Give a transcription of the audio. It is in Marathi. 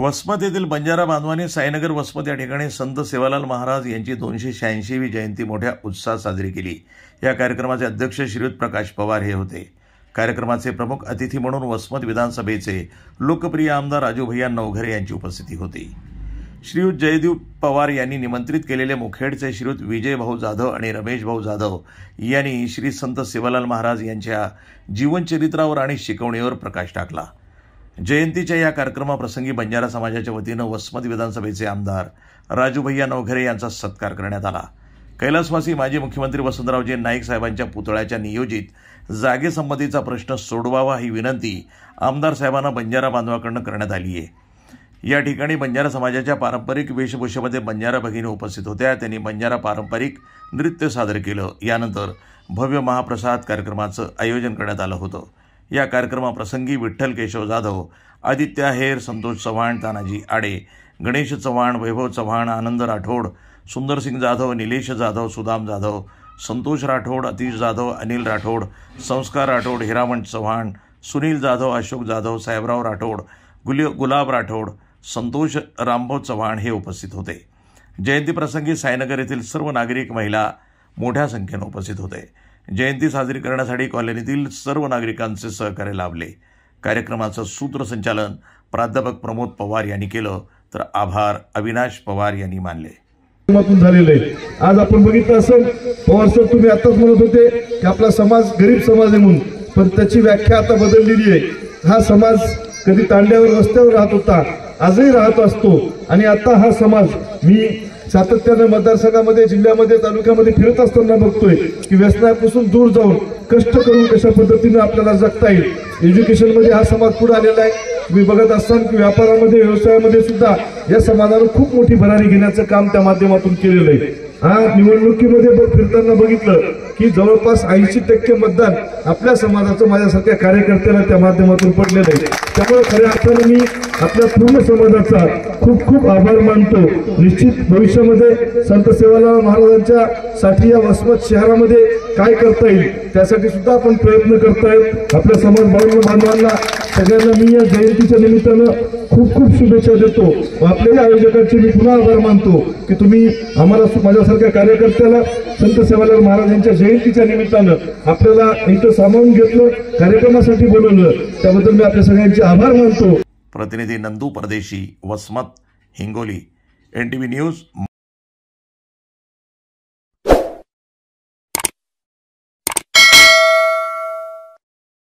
वसमत येथील बंजारा बांधवांनी साईनगर वसमत या ठिकाणी संत सेवालाल महाराज यांची 286वी जयंती मोठ्या उत्साहात साजरी केली। या कार्यक्रमाचे अध्यक्ष श्रीयुत प्रकाश पवार हे होते। कार्यक्रमाचे प्रमुख अतिथी म्हणून वसमत विधानसभेचे लोकप्रिय आमदार राजू भैया नवघरे यांची उपस्थिती होती। श्रीयुत जयदेव पवार यांनी निमंत्रित केलेले मुखेडचे श्रीयुत विजय भाऊ जाधव आणि रमेश भाऊ जाधव यांनी श्री संत सेवालाल महाराज यांच्या जीवनचरित्रावर आणि शिकवणीवर प्रकाश टाकला। जयंतीच्या या कार्यक्रमाप्रसंगी बंजारा समाजाच्या वतीनं वसमत विधानसभेचे आमदार राजू भैया नवघरे यांचा सत्कार करण्यात आला। कैलासवासी माजी मुख्यमंत्री वसंतरावजी नाईक साहेबांच्या पुतळ्याच्या नियोजित जागेसंबंधीचा प्रश्न सोडवावा ही विनंती आमदार साहेबांना बंजारा बांधवाकडून करण्यात आली आहे। या ठिकाणी बंजारा समाजाच्या पारंपरिक वेशभूषेमध्ये बंजारा भगिनी उपस्थित होत्या। त्यांनी बंजारा पारंपरिक नृत्य सादर केलं। यानंतर भव्य महाप्रसाद कार्यक्रमाचं आयोजन करण्यात आलं होतं। या कार्यक्रमाप्रसंगी विठ्ठल केशव जाधव, आदित्य आहेर, संतोष चव्हाण, तानाजी आडे, गणेश चव्हाण, वैभव चव्हाण, आनंद राठोड, सुंदरसिंग जाधव, निलेश जाधव, सुदाम जाधव, संतोष राठोड, अतिश जाधव, अनिल राठोड, संस्कार राठोड, हिरामण चव्हाण, सुनील जाधव, अशोक जाधव, साहेबराव राठोड, गुलाब राठोड, संतोष रामभाऊ चव्हाण हे उपस्थित होते। जयंतीप्रसंगी साईनगर येथील सर्व नागरिक, महिला मोठ्या संख्येने उपस्थित होते। जयंती साजरी करण्यासाठी कॉलनीतील सर्व नागरिकांचे सहकार्य लाभले। कार्यक्रमाचं सूत्रसंचालन प्राध्यापक प्रमोद पवार यांनी केलं, तर आभार अविनाश पवार यांनी मानले। झालेले आज आपण बघितलं असेल, पवार सर तुम्ही आताच म्हणत होते की आपला समाज गरीब समाज आहे म्हणून, पण त्याची व्याख्या आता बदललेली आहे। हा समाज कधी तांड्यावर रस्त्यावर राहत होता, आजही राहत असतो, आणि आता हा समाज मी सातत्याने मतदारसंघामध्ये, जिल्ह्यामध्ये, तालुक्यामध्ये फिरत असताना बघतोय की व्यसनापासून दूर जाऊन कष्ट करून कशा पद्धतीने आपल्याला जगता येईल। एज्युकेशनमध्ये हा समाज पुढे आलेला आहे। तुम्ही बघत असताना की व्यापारामध्ये, व्यवसायामध्ये सुद्धा या समाजानं खूप मोठी भरारी घेण्याचं काम त्या माध्यमातून केलेलं आहे। हा निवडणुकीमध्ये फिरताना बघितलं की जवळपास 80% मतदान आपल्या समाजाचं, माझ्यासारख्या कार्यकर्त्याला त्या माध्यमातून पडलेलं आहे। त्यामुळे खऱ्या अर्थाने मी आपल्या पूर्ण समाजाचा खूप खूप आभार मानतो। निश्चित भविष्यामध्ये संत सेवालाल महाराजांच्या साठी या वसमत शहरामध्ये काय करता येईल त्यासाठी सुद्धा आपण प्रयत्न करतायत। आपल्या समाज बांधवांना सगळ्यांना मी या जयंतीच्या निमित्तानं खूप खूप शुभेच्छा देतो। आपल्याही आयोजकांचे मी पुन्हा आभार मानतो की तुम्ही आम्हाला, माझ्यासारख्या कार्यकर्त्याला संत सेवालाल महाराज यांच्या जयंतीच्या निमित्तानं आपल्याला इथं सामावून घेतलं, कार्यक्रमासाठी बोलवलं, त्याबद्दल मी आपल्या सगळ्यांचे आभार मानतो। प्रतिनिधी नंदू परदेशी, वसमत, हिंगोली, NTV न्यूज।